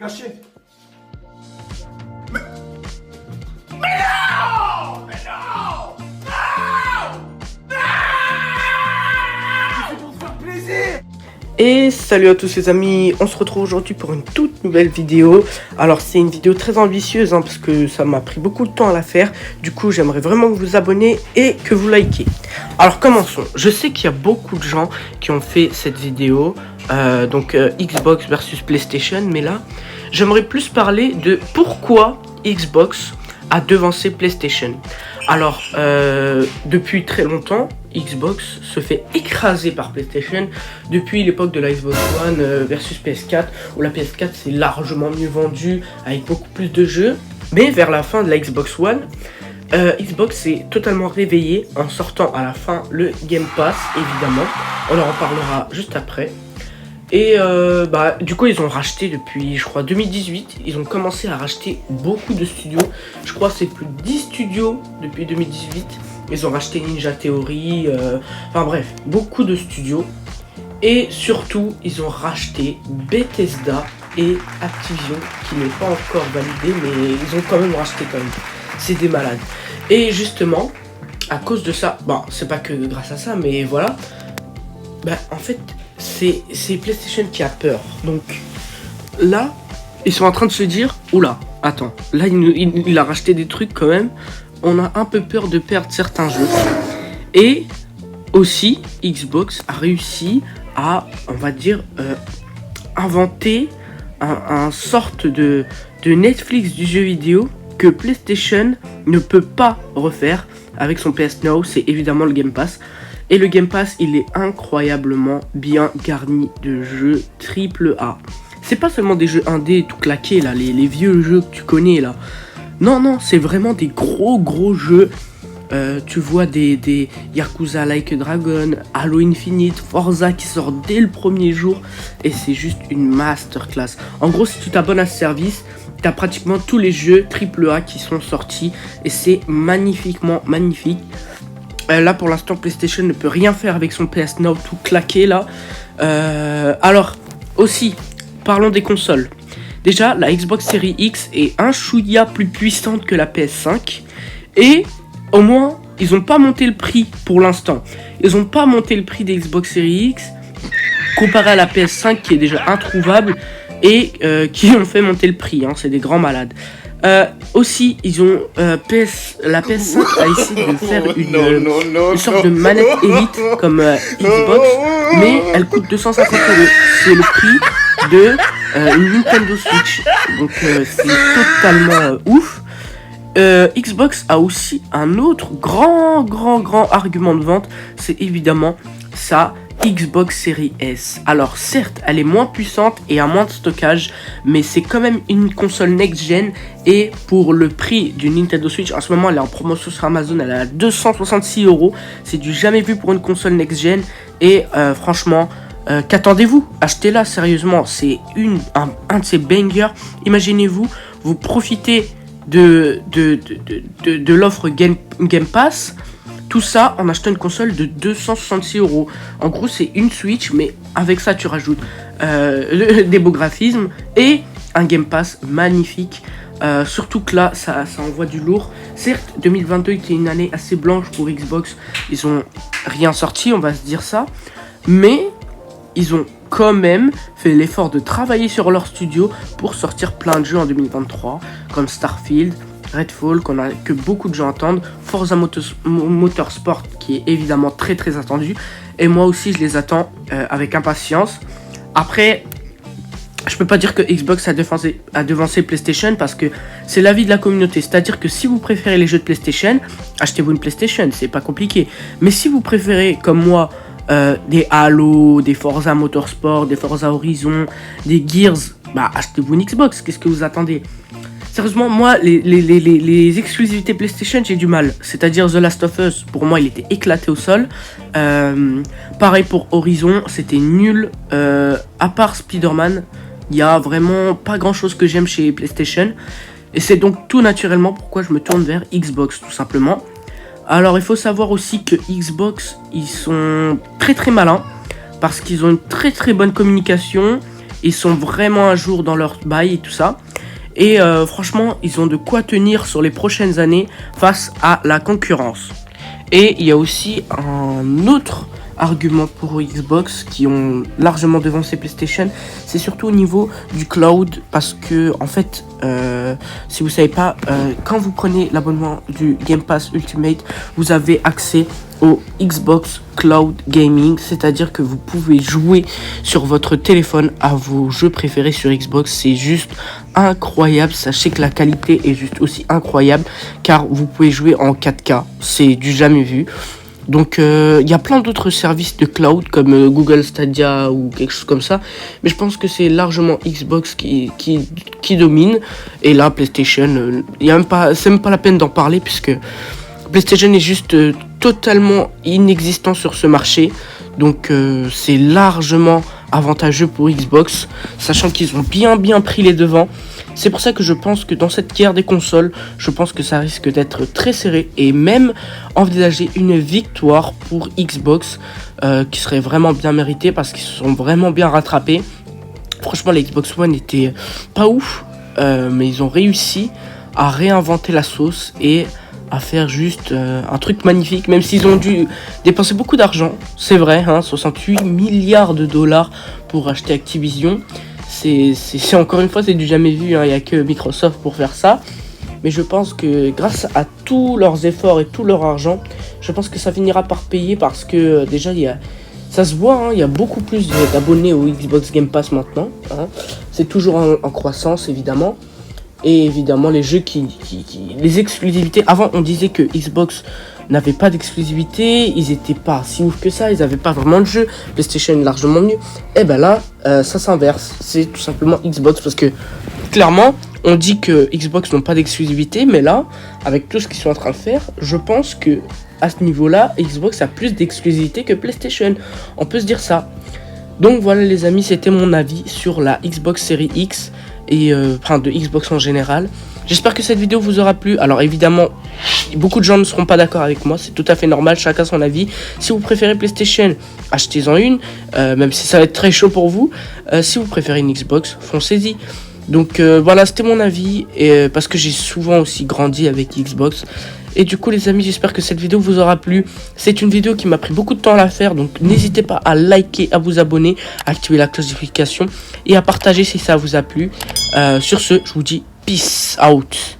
Caché. Mais non! Mais non! Non! Non! C'est pour se faire plaisir! Et salut à tous les amis, on se retrouve aujourd'hui pour une toute nouvelle vidéo. Alors c'est une vidéo très ambitieuse parce que ça m'a pris beaucoup de temps à la faire. Du coup j'aimerais vraiment que vous vous abonnez et que vous likez. Alors commençons. Je sais qu'il y a beaucoup de gens qui ont fait cette vidéo, Xbox versus PlayStation. Mais là j'aimerais plus parler de pourquoi Xbox a devancé PlayStation. Alors depuis très longtemps Xbox se fait écraser par PlayStation depuis l'époque de la Xbox One versus PS4, où la PS4 s'est largement mieux vendue avec beaucoup plus de jeux. Mais vers la fin de la Xbox One, Xbox s'est totalement réveillé en sortant à la fin le Game Pass, évidemment. On en reparlera juste après. Et du coup ils ont racheté depuis je crois 2018, ils ont commencé à racheter beaucoup de studios. Je crois que c'est plus de 10 studios depuis 2018. Ils ont racheté Ninja Theory, enfin bref, beaucoup de studios. Et surtout ils ont racheté Bethesda et Activision, qui n'est pas encore validé, mais ils ont quand même racheté quand même. C'est des malades. Et justement, à cause de ça, bon c'est pas que grâce à ça, mais voilà, en fait c'est PlayStation qui a peur. Donc là, ils sont en train de se dire, oula, attends, là il a racheté des trucs quand même. On a un peu peur de perdre certains jeux. Et aussi, Xbox a réussi à, on va dire, inventer un sorte de Netflix du jeu vidéo que PlayStation ne peut pas refaire avec son PS Now. C'est évidemment le Game Pass. Et le Game Pass, il est incroyablement bien garni de jeux AAA. C'est pas seulement des jeux indés tout claqués là, les vieux jeux que tu connais là. Non, c'est vraiment des gros jeux. Tu vois des Yakuza Like a Dragon, Halo Infinite, Forza qui sort dès le premier jour. Et c'est juste une masterclass. En gros, si tu t'abonnes à ce service, t'as pratiquement tous les jeux AAA qui sont sortis. Et c'est magnifiquement magnifique. Là pour l'instant PlayStation ne peut rien faire avec son PS Now tout claqué là. Alors aussi, parlons des consoles. Déjà, la Xbox Series X est un chouïa plus puissante que la PS5. Et au moins, ils n'ont pas monté le prix pour l'instant. Ils n'ont pas monté le prix des Xbox Series X comparé à la PS5 qui est déjà introuvable. Et qui ont fait monter le prix, hein, c'est des grands malades. Aussi, ils ont la PS5 a essayé de faire une sorte de manette élite comme Xbox, mais elle coûte 250 €. C'est le prix de une Nintendo Switch, donc c'est totalement ouf. Xbox a aussi un autre grand argument de vente, c'est évidemment ça. Xbox Series S. Alors certes, elle est moins puissante et a moins de stockage, mais c'est quand même une console next-gen. Et pour le prix d'une Nintendo Switch, en ce moment elle est en promotion sur Amazon, elle est à 266 €. C'est du jamais vu pour une console next-gen. Et franchement, qu'attendez-vous? Achetez-la sérieusement, c'est un de ces bangers. Imaginez-vous, vous profitez de l'offre Game Pass. Tout ça en achetant une console de 266 €. En gros, c'est une Switch, mais avec ça, tu rajoutes des beaux graphismes et un Game Pass magnifique. Surtout que là, ça envoie du lourd. Certes, 2022 était une année assez blanche pour Xbox. Ils ont rien sorti, on va se dire ça. Mais ils ont quand même fait l'effort de travailler sur leur studio pour sortir plein de jeux en 2023, comme Starfield, Redfall, que beaucoup de gens attendent, Forza Motorsport qui est évidemment très attendu, et moi aussi je les attends avec impatience. Après, je peux pas dire que Xbox a devancé PlayStation parce que c'est l'avis de la communauté, c'est-à-dire que si vous préférez les jeux de PlayStation, achetez-vous une PlayStation, c'est pas compliqué. Mais si vous préférez comme moi des Halo, des Forza Motorsport, des Forza Horizon, des Gears, achetez-vous une Xbox, qu'est-ce que vous attendez? Sérieusement, moi, les exclusivités PlayStation, j'ai du mal. C'est-à-dire The Last of Us, pour moi, il était éclaté au sol. Pareil pour Horizon, c'était nul. À part Spider-Man, il n'y a vraiment pas grand-chose que j'aime chez PlayStation. Et c'est donc tout naturellement pourquoi je me tourne vers Xbox, tout simplement. Alors, il faut savoir aussi que Xbox, ils sont très malins. Parce qu'ils ont une très bonne communication. Ils sont vraiment à jour dans leur bail et tout ça. Et franchement, ils ont de quoi tenir sur les prochaines années face à la concurrence. Et il y a aussi un autre argument pour Xbox qui ont largement devancé PlayStation, c'est surtout au niveau du cloud, parce que en fait, si vous savez pas, quand vous prenez l'abonnement du Game Pass Ultimate, vous avez accès au Xbox Cloud Gaming, c'est-à-dire que vous pouvez jouer sur votre téléphone à vos jeux préférés sur Xbox. C'est juste incroyable, sachez que la qualité est juste aussi incroyable, car vous pouvez jouer en 4K, c'est du jamais vu. Donc il y a plein d'autres services de cloud comme Google Stadia ou quelque chose comme ça, mais je pense que c'est largement Xbox qui domine. Et là PlayStation, c'est même pas la peine d'en parler, puisque PlayStation est juste totalement inexistant sur ce marché. Donc c'est largement avantageux pour Xbox, sachant qu'ils ont bien pris les devants. C'est pour ça que je pense que dans cette guerre des consoles, je pense que ça risque d'être très serré, et même envisager une victoire pour Xbox qui serait vraiment bien méritée, parce qu'ils se sont vraiment bien rattrapés. Franchement, la Xbox One était pas ouf, mais ils ont réussi à réinventer la sauce et à faire juste un truc magnifique, même s'ils ont dû dépenser beaucoup d'argent, c'est vrai, 68 milliards de dollars pour acheter Activision. C'est encore une fois, c'est du jamais vu, il n'y a que Microsoft pour faire ça. Mais je pense que grâce à tous leurs efforts et tout leur argent, je pense que ça finira par payer, parce que déjà ça se voit, il y a beaucoup plus d'abonnés au Xbox Game Pass maintenant. C'est toujours en croissance évidemment. Et évidemment les jeux les exclusivités. Avant on disait que Xbox n'avait pas d'exclusivité, ils étaient pas si ouf que ça, ils n'avaient pas vraiment de jeu, PlayStation largement mieux. Et ben là ça s'inverse, c'est tout simplement Xbox, parce que clairement on dit que Xbox n'ont pas d'exclusivité, mais là avec tout ce qu'ils sont en train de faire, je pense que à ce niveau là Xbox a plus d'exclusivité que PlayStation, on peut se dire ça. Donc voilà les amis, c'était mon avis sur la Xbox Series X et de Xbox en général. J'espère que cette vidéo vous aura plu. Alors évidemment, beaucoup de gens ne seront pas d'accord avec moi, c'est tout à fait normal, chacun son avis. Si vous préférez PlayStation, achetez-en une, même si ça va être très chaud pour vous. Si vous préférez une Xbox, foncez-y. Donc voilà, c'était mon avis, et parce que j'ai souvent aussi grandi avec Xbox. Et du coup les amis, j'espère que cette vidéo vous aura plu. C'est une vidéo qui m'a pris beaucoup de temps à la faire, donc n'hésitez pas à liker, à vous abonner, à activer la cloche de notification et à partager si ça vous a plu. Sur ce, je vous dis peace out.